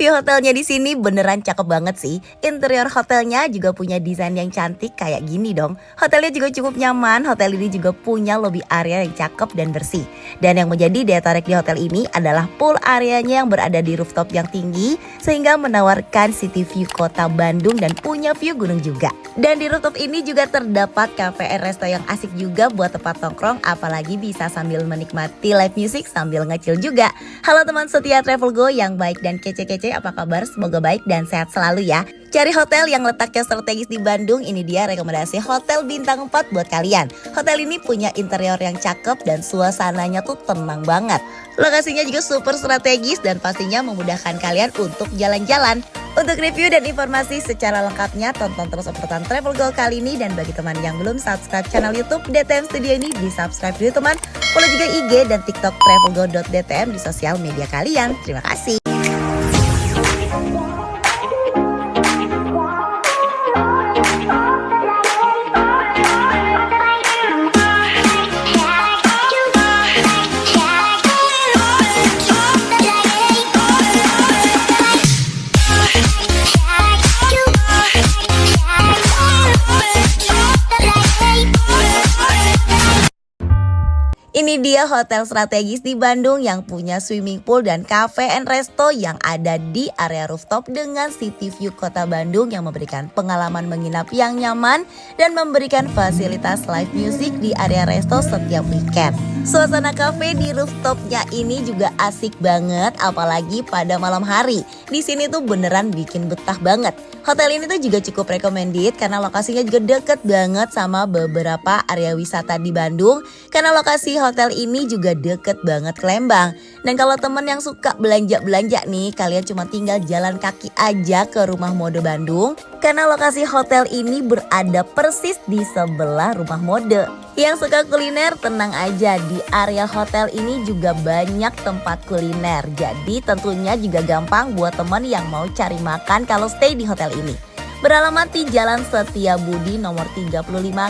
View hotelnya di sini beneran cakep banget sih. Interior hotelnya juga punya desain yang cantik kayak gini dong. Hotelnya juga cukup nyaman. Hotel ini juga punya lobby area yang cakep dan bersih. Dan yang menjadi daya tarik di hotel ini adalah pool areanya yang berada di rooftop yang tinggi sehingga menawarkan city view kota Bandung dan punya view gunung juga. Dan di rooftop ini juga terdapat cafe and resto yang asik juga buat tempat nongkrong, apalagi bisa sambil menikmati live music sambil ngecil juga. Halo teman setia Travel Go yang baik dan kece-kece, apa kabar? Semoga baik dan sehat selalu ya. Cari hotel yang letaknya strategis di Bandung, ini dia rekomendasi hotel bintang 4 buat kalian. Hotel ini punya interior yang cakep dan suasananya tuh tenang banget. Lokasinya juga super strategis dan pastinya memudahkan kalian untuk jalan-jalan. Untuk review dan informasi secara lengkapnya, tonton terus urutan Travel Go kali ini. Dan bagi teman yang belum subscribe channel YouTube DTM Studio ini, di subscribe dulu teman. Follow juga IG dan TikTok travelgo.dtm di sosial media kalian. Terima kasih. Ini dia hotel strategis di Bandung yang punya swimming pool dan cafe and resto yang ada di area rooftop dengan city view kota Bandung yang memberikan pengalaman menginap yang nyaman dan memberikan fasilitas live music di area resto setiap weekend. Suasana cafe di rooftopnya ini juga asik banget, apalagi pada malam hari. Di sini tuh beneran bikin betah banget. Hotel ini tuh juga cukup recommended karena lokasinya juga deket banget sama beberapa area wisata di Bandung. Karena lokasi hotel ini juga deket banget ke Lembang. Dan kalau temen yang suka belanja-belanja nih, kalian cuma tinggal jalan kaki aja ke Rumah Mode Bandung. Karena lokasi hotel ini berada persis di sebelah Rumah Mode. Yang suka kuliner tenang aja, di area hotel ini juga banyak tempat kuliner. Jadi tentunya juga gampang buat teman yang mau cari makan kalau stay di hotel ini. Beralamat di Jalan Setiabudi nomor 35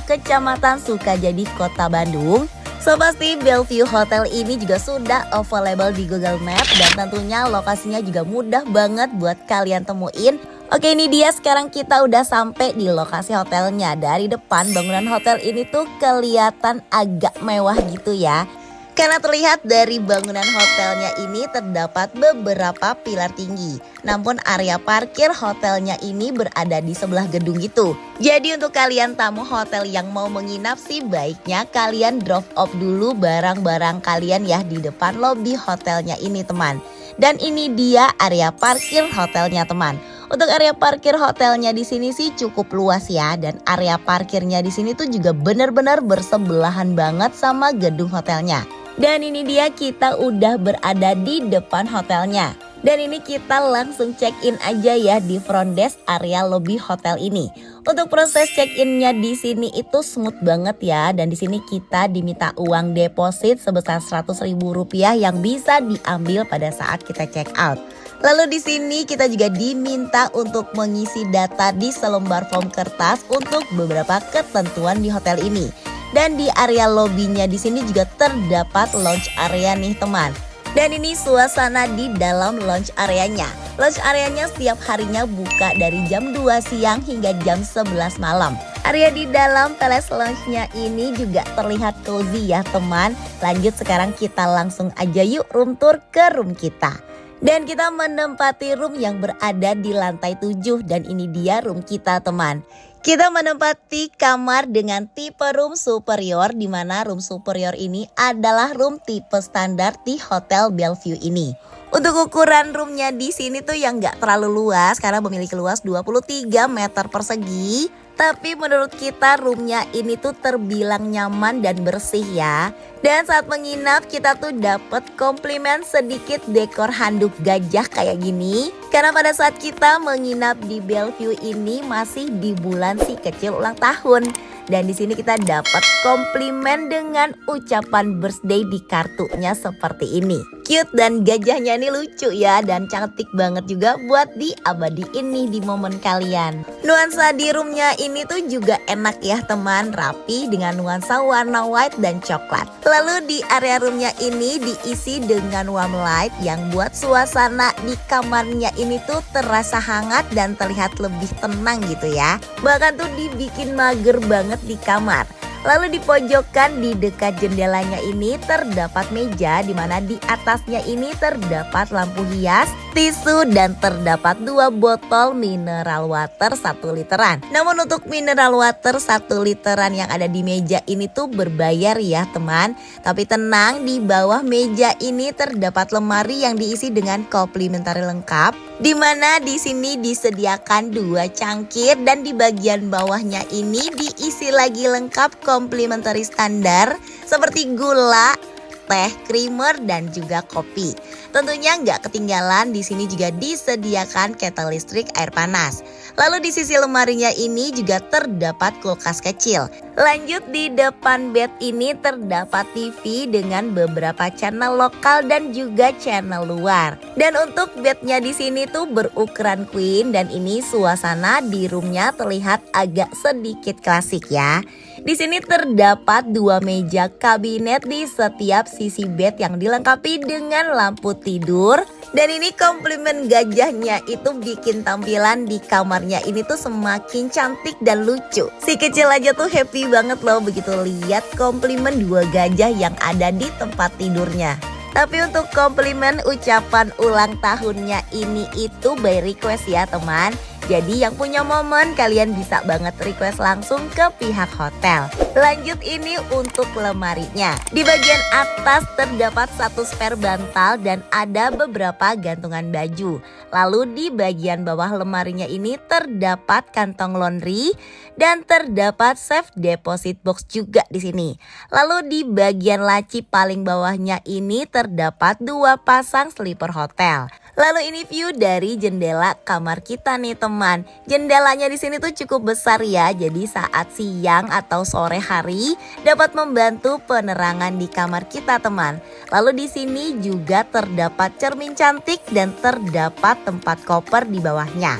Kecamatan Sukajadi, Kota Bandung. So pasti Bellevue Hotel ini juga sudah available di Google Maps dan tentunya lokasinya juga mudah banget buat kalian temuin. Oke, ini dia, sekarang kita udah sampai di lokasi hotelnya. Dari depan bangunan hotel ini tuh kelihatan agak mewah gitu ya. Karena terlihat dari bangunan hotelnya ini terdapat beberapa pilar tinggi. Namun area parkir hotelnya ini berada di sebelah gedung itu. Jadi untuk kalian tamu hotel yang mau menginap sih baiknya kalian drop off dulu barang-barang kalian ya di depan lobi hotelnya ini teman. Dan ini dia area parkir hotelnya teman. Untuk area parkir hotelnya di sini sih cukup luas ya, dan area parkirnya di sini tuh juga benar-benar bersebelahan banget sama gedung hotelnya. Dan ini dia, kita udah berada di depan hotelnya. Dan ini kita langsung check-in aja ya di front desk area lobby hotel ini. Untuk proses check-innya di sini itu smooth banget ya, dan di sini kita diminta uang deposit sebesar Rp100.000 yang bisa diambil pada saat kita check out. Lalu di sini kita juga diminta untuk mengisi data di selembar form kertas untuk beberapa ketentuan di hotel ini. Dan di area lobbynya di sini juga terdapat lounge area nih teman. Dan ini suasana di dalam lounge areanya. Lounge areanya setiap harinya buka dari jam 2 siang hingga jam 11 malam. Area di dalam Palace Lounge-nya ini juga terlihat cozy ya teman. Lanjut sekarang kita langsung aja yuk room tour ke room kita. Dan kita menempati room yang berada di lantai 7 dan ini dia room kita teman. Kita menempati kamar dengan tipe room superior, di mana room superior ini adalah room tipe standar di Hotel Bellevue ini. Untuk ukuran roomnya di sini tuh yang gak terlalu luas karena memiliki luas 23 meter persegi. Tapi menurut kita roomnya ini tuh terbilang nyaman dan bersih ya. Dan saat menginap kita tuh dapat komplimen sedikit dekor handuk gajah kayak gini. Karena pada saat kita menginap di Bellevue ini masih di bulan si kecil ulang tahun. Dan di sini kita dapat komplimen dengan ucapan birthday di kartunya seperti ini. Cute dan gajahnya ini lucu ya, dan cantik banget juga buat diabadiin nih di momen kalian. Nuansa di roomnya ini tuh juga enak ya teman, rapi dengan nuansa warna white dan coklat. Lalu di area roomnya ini diisi dengan warm light yang buat suasana di kamarnya ini tuh terasa hangat dan terlihat lebih tenang gitu ya. Bahkan tuh dibikin mager banget di kamar. Lalu di pojokan di dekat jendelanya ini terdapat meja di mana di atasnya ini terdapat lampu hias, tisu dan terdapat 2 botol mineral water 1 literan. Namun untuk mineral water 1 literan yang ada di meja ini tuh berbayar ya teman. Tapi tenang, di bawah meja ini terdapat lemari yang diisi dengan komplementari lengkap. Di mana di sini disediakan 2 cangkir dan di bagian bawahnya ini diisi lagi lengkap komplementari standar seperti gula, teh, creamer dan juga kopi. Tentunya nggak ketinggalan di sini juga disediakan kettle listrik air panas. Lalu di sisi lemarinya ini juga terdapat kulkas kecil. Lanjut di depan bed ini terdapat TV dengan beberapa channel lokal dan juga channel luar. Dan untuk bednya di sini tuh berukuran queen dan ini suasana di roomnya terlihat agak sedikit klasik ya. Di sini terdapat 2 meja kabinet di setiap sisi bed yang dilengkapi dengan lampu tidur. Dan ini komplimen gajahnya itu bikin tampilan di kamarnya ini tuh semakin cantik dan lucu. Si kecil aja tuh happy banget loh begitu lihat komplimen 2 gajah yang ada di tempat tidurnya. Tapi untuk komplimen ucapan ulang tahunnya ini itu by request ya teman. Jadi yang punya momen kalian bisa banget request langsung ke pihak hotel. Lanjut ini untuk lemarinya. Di bagian atas terdapat 1 spare bantal dan ada beberapa gantungan baju. Lalu di bagian bawah lemarinya ini terdapat kantong laundry dan terdapat safe deposit box juga di sini. Lalu di bagian laci paling bawahnya ini terdapat 2 pasang slipper hotel. Lalu ini view dari jendela kamar kita nih teman. Jendelanya di sini tuh cukup besar ya. Jadi saat siang atau sore hari dapat membantu penerangan di kamar kita teman. Lalu di sini juga terdapat cermin cantik dan terdapat tempat koper di bawahnya.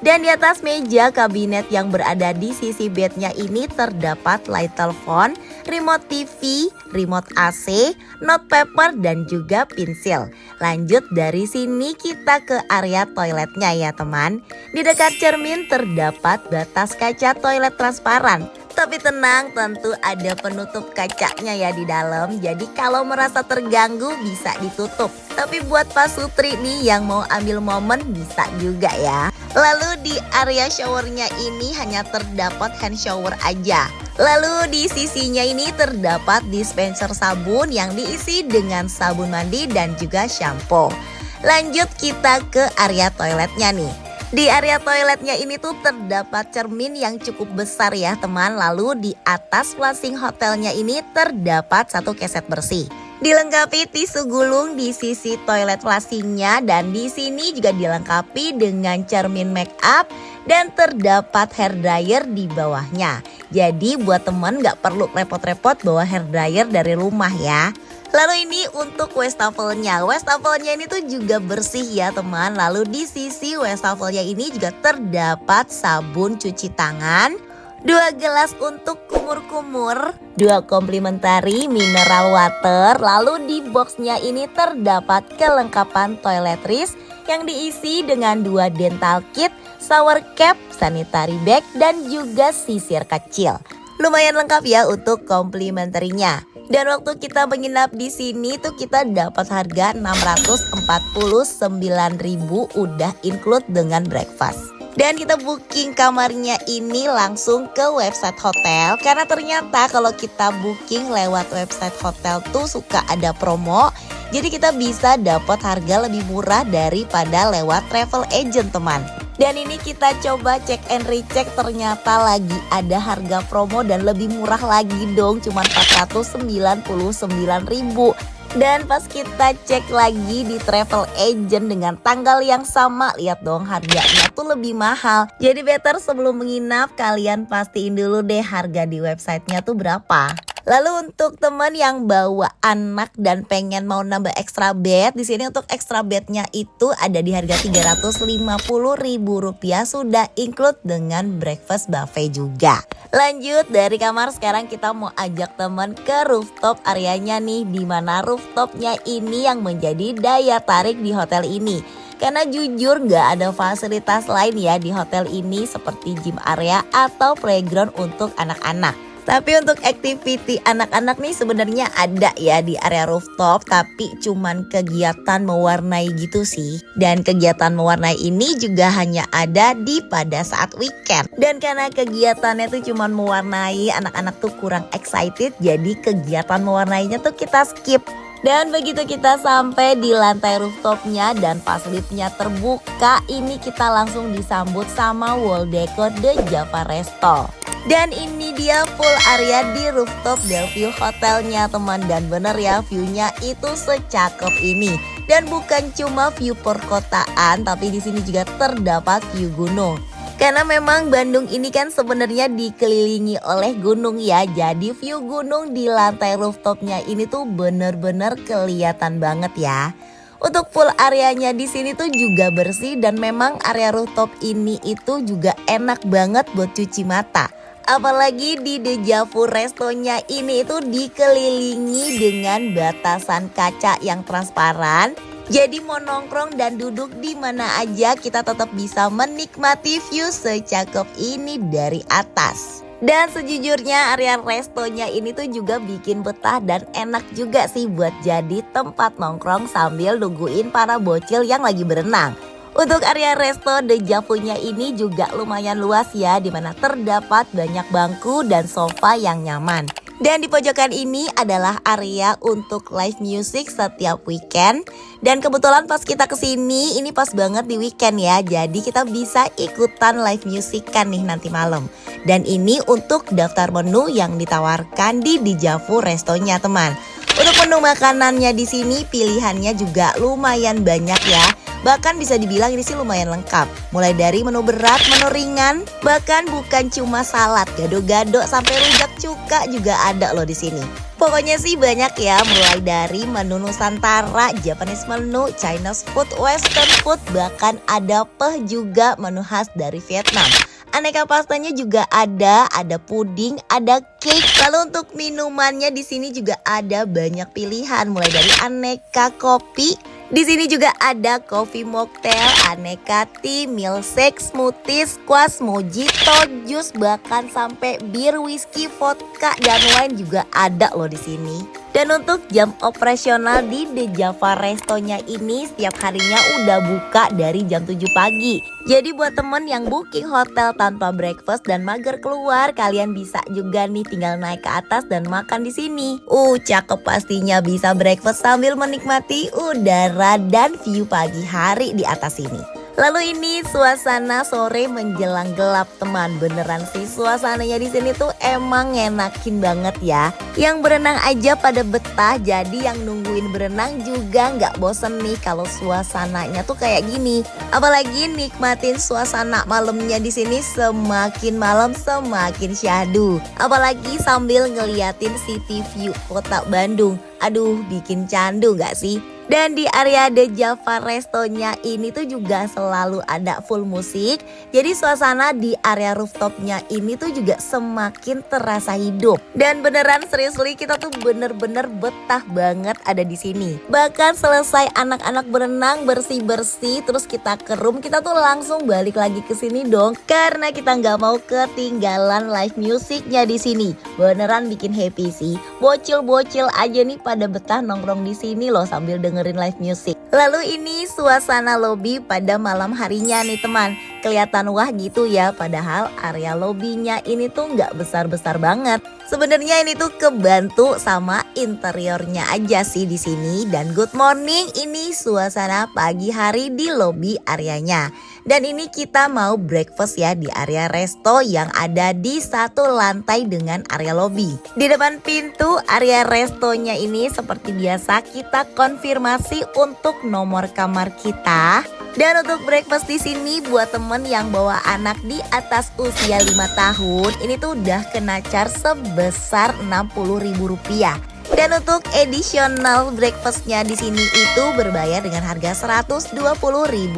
Dan di atas meja kabinet yang berada di sisi bednya ini terdapat light telepon, remote TV, remote AC, note paper dan juga pensil. Lanjut dari sini kita ke area toiletnya ya teman. Di dekat cermin terdapat batas kaca toilet transparan. Tapi tenang, tentu ada penutup kacanya ya di dalam. Jadi kalau merasa terganggu bisa ditutup. Tapi buat Pak Sutri nih yang mau ambil momen bisa juga ya. Lalu di area showernya ini hanya terdapat hand shower aja. Lalu di sisinya ini terdapat dispenser sabun yang diisi dengan sabun mandi dan juga shampoo. Lanjut kita ke area toiletnya nih. Di area toiletnya ini tuh terdapat cermin yang cukup besar ya teman. Lalu di atas flushing hotelnya ini terdapat 1 keset bersih. Dilengkapi tisu gulung di sisi toilet flushingnya dan di sini juga dilengkapi dengan cermin make up dan terdapat hair dryer di bawahnya. Jadi buat temen gak perlu repot-repot bawa hair dryer dari rumah ya. Lalu ini untuk wastafelnya. Wastafelnya ini tuh juga bersih ya teman. Lalu di sisi wastafelnya ini juga terdapat sabun cuci tangan, 2 gelas untuk kumur-kumur, 2 komplementari mineral water. Lalu di boxnya ini terdapat kelengkapan toiletries yang diisi dengan 2 dental kit, shower cap, sanitary bag dan juga sisir kecil. Lumayan lengkap ya untuk komplementarinya. Dan waktu kita menginap di sini tuh kita dapat harga 649.000 udah include dengan breakfast. Dan kita booking kamarnya ini langsung ke website hotel. Karena ternyata kalau kita booking lewat website hotel tuh suka ada promo. Jadi kita bisa dapat harga lebih murah daripada lewat travel agent teman. Dan ini kita coba cek and recheck, ternyata lagi ada harga promo dan lebih murah lagi dong, cuma 499.000. Dan pas kita cek lagi di travel agent dengan tanggal yang sama, lihat dong harganya tuh lebih mahal. Jadi better sebelum menginap kalian pastiin dulu deh harga di websitenya tuh berapa. Lalu untuk teman yang bawa anak dan pengen mau nambah extra bed, di sini untuk extra bednya itu ada di harga Rp350.000 sudah include dengan breakfast buffet juga. Lanjut dari kamar sekarang kita mau ajak teman ke rooftop areanya nih, di mana rooftopnya ini yang menjadi daya tarik di hotel ini. Karena jujur nggak ada fasilitas lain ya di hotel ini seperti gym area atau playground untuk anak-anak. Tapi untuk activity anak-anak nih sebenarnya ada ya di area rooftop, tapi cuman kegiatan mewarnai gitu sih. Dan kegiatan mewarnai ini juga hanya ada pada saat weekend. Dan karena kegiatannya tuh cuman mewarnai, anak-anak tuh kurang excited, jadi kegiatan mewarnainya tuh kita skip. Dan begitu kita sampai di lantai rooftopnya dan pas liftnya terbuka, ini kita langsung disambut sama wall decor The Java Resto. Dan ini dia full area di rooftop Delview Hotelnya teman, dan bener ya viewnya itu secakep ini. Dan bukan cuma view perkotaan, tapi di sini juga terdapat view gunung. Karena memang Bandung ini kan sebenarnya dikelilingi oleh gunung ya. Jadi view gunung di lantai rooftopnya ini tuh bener-bener kelihatan banget ya. Untuk full areanya di sini tuh juga bersih, dan memang area rooftop ini itu juga enak banget buat cuci mata. Apalagi di The Java Restonya ini itu dikelilingi dengan batasan kaca yang transparan. Jadi mau nongkrong dan duduk di mana aja kita tetap bisa menikmati view secakep ini dari atas. Dan sejujurnya area restonya ini tuh juga bikin betah dan enak juga sih buat jadi tempat nongkrong sambil nungguin para bocil yang lagi berenang. Untuk area resto The Java-nya ini juga lumayan luas ya, dimana terdapat banyak bangku dan sofa yang nyaman. Dan di pojokan ini adalah area untuk live music setiap weekend. Dan kebetulan pas kita kesini ini pas banget di weekend ya, jadi kita bisa ikutan live music kan nih nanti malam. Dan ini untuk daftar menu yang ditawarkan di The Java Restonya teman. Untuk menu makanannya di sini pilihannya juga lumayan banyak ya. Bahkan bisa dibilang ini sih lumayan lengkap. Mulai dari menu berat, menu ringan, bahkan bukan cuma salad, gado-gado sampai rujak cuka juga ada loh di sini. Pokoknya sih banyak ya, mulai dari menu Nusantara, Japanese menu, Chinese food, Western food, bahkan ada juga menu khas dari Vietnam. Aneka pastanya juga ada puding, ada cake. Lalu untuk minumannya di sini juga ada banyak pilihan, mulai dari aneka kopi. Di sini juga ada coffee mocktail, aneka tea, milkshake, smoothies, squash, mojito, jus, bahkan sampai bir, whisky, vodka, dan wine juga ada loh di sini. Dan untuk jam operasional di The Java Restonya ini setiap harinya udah buka dari jam 7 pagi. Jadi buat temen yang booking hotel tanpa breakfast dan mager keluar, kalian bisa juga nih tinggal naik ke atas dan makan di sini. Cakep pastinya, bisa breakfast sambil menikmati udara dan view pagi hari di atas ini. Lalu ini suasana sore menjelang gelap teman, beneran sih suasananya di sini tuh emang ngenakin banget ya. Yang berenang aja pada betah, jadi yang nungguin berenang juga nggak bosen nih kalau suasananya tuh kayak gini. Apalagi nikmatin suasana malamnya di sini, semakin malam semakin syahdu. Apalagi sambil ngeliatin city view kota Bandung. Aduh, bikin candu gak sih? Dan di area The Java Restonya ini tuh juga selalu ada full musik. Jadi suasana di area rooftopnya ini tuh juga semakin terasa hidup. Dan beneran seriously kita tuh bener-bener betah banget ada di sini. Bahkan selesai anak-anak berenang bersih-bersih, terus kita ke room, kita tuh langsung balik lagi ke sini dong. Karena kita nggak mau ketinggalan live musiknya di sini. Beneran bikin happy sih. Bocil-bocil aja nih pada betah nongkrong di sini loh sambil dengerin live music. Lalu ini suasana lobby pada malam harinya nih teman. Kelihatan wah gitu ya, padahal area lobbynya ini tuh nggak besar-besar banget. Sebenarnya ini tuh kebantu sama interiornya aja sih di sini. Dan good morning, ini suasana pagi hari di lobby areanya. Dan ini kita mau breakfast ya di area resto yang ada di satu lantai dengan area lobby. Di depan pintu area restonya ini seperti biasa kita konfirmasi untuk nomor kamar kita. Dan untuk breakfast di sini buat temen yang bawa anak di atas usia 5 tahun, ini tuh udah kena charge sebesar Rp60.000. Dan untuk additional breakfastnya di sini itu berbayar dengan harga Rp120.000.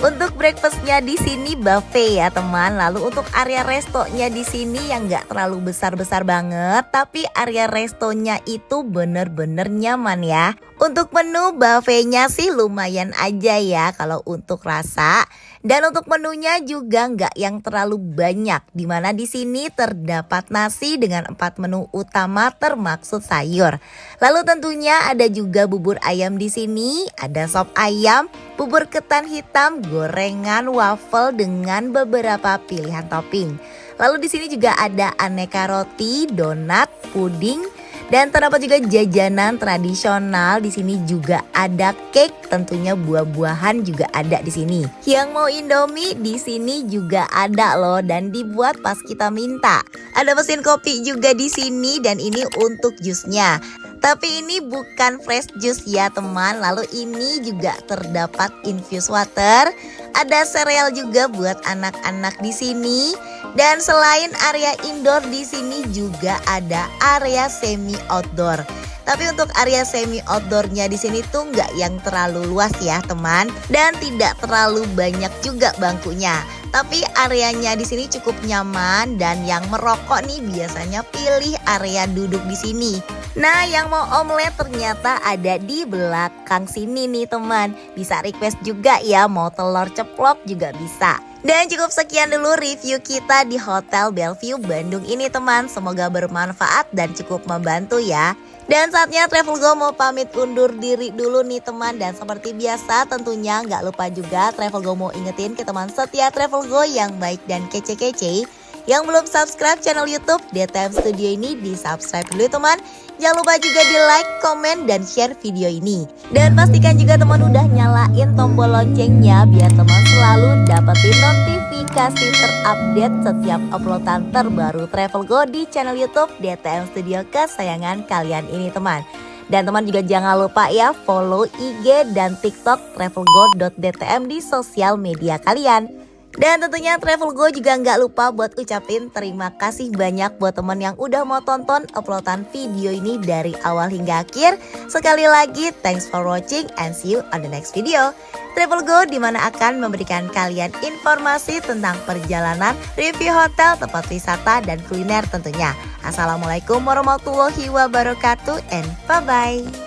Untuk breakfastnya di sini buffet ya teman. Lalu untuk area restonya di sini yang nggak terlalu besar-besar banget, tapi area restonya itu bener-bener nyaman ya. Untuk menu buffetnya sih lumayan aja ya kalau untuk rasa. Dan untuk menunya juga nggak yang terlalu banyak, dimana di sini terdapat nasi dengan 4 menu utama termaksud sayur. Lalu tentunya ada juga bubur ayam di sini, ada sop ayam, bubur ketan hitam, gorengan, waffle dengan beberapa pilihan topping. Lalu di sini juga ada aneka roti, donat, puding. Dan terdapat juga jajanan tradisional. Di sini juga ada cake, tentunya buah-buahan juga ada di sini. Yang mau Indomie di sini juga ada loh dan dibuat pas kita minta. Ada mesin kopi juga di sini dan ini untuk jusnya. Tapi ini bukan fresh juice ya teman. Lalu ini juga terdapat infused water. Ada sereal juga buat anak-anak di sini. Dan selain area indoor di sini juga ada area semi outdoor. Tapi untuk area semi outdoornya di sini tuh nggak yang terlalu luas ya teman. Dan tidak terlalu banyak juga bangkunya. Tapi areanya di sini cukup nyaman dan yang merokok nih biasanya pilih area duduk di sini. Nah, yang mau omelet ternyata ada di belakang sini nih teman. Bisa request juga ya, mau telur ceplok juga bisa. Dan cukup sekian dulu review kita di Hotel Bellevue Bandung ini teman. Semoga bermanfaat dan cukup membantu ya. Dan saatnya Travelgo mau pamit undur diri dulu nih teman. Dan seperti biasa tentunya nggak lupa juga Travelgo mau ingetin ke teman setia Travelgo yang baik dan kece-kece. Yang belum subscribe channel YouTube DTM Studio ini di subscribe dulu teman. Jangan lupa juga di like, komen, dan share video ini. Dan pastikan juga teman udah nyalain tombol loncengnya biar teman selalu dapetin notifikasi terupdate setiap uploadan terbaru Travelgo di channel YouTube DTM Studio kesayangan kalian ini teman. Dan teman juga jangan lupa ya follow IG dan TikTok travelgo.dtm di sosial media kalian. Dan tentunya Travelgo juga nggak lupa buat ucapin terima kasih banyak buat teman yang udah mau tonton uploadan video ini dari awal hingga akhir. Sekali lagi thanks for watching and see you on the next video. Travelgo dimana akan memberikan kalian informasi tentang perjalanan, review hotel, tempat wisata, dan kuliner tentunya. Assalamualaikum warahmatullahi wabarakatuh and bye-bye.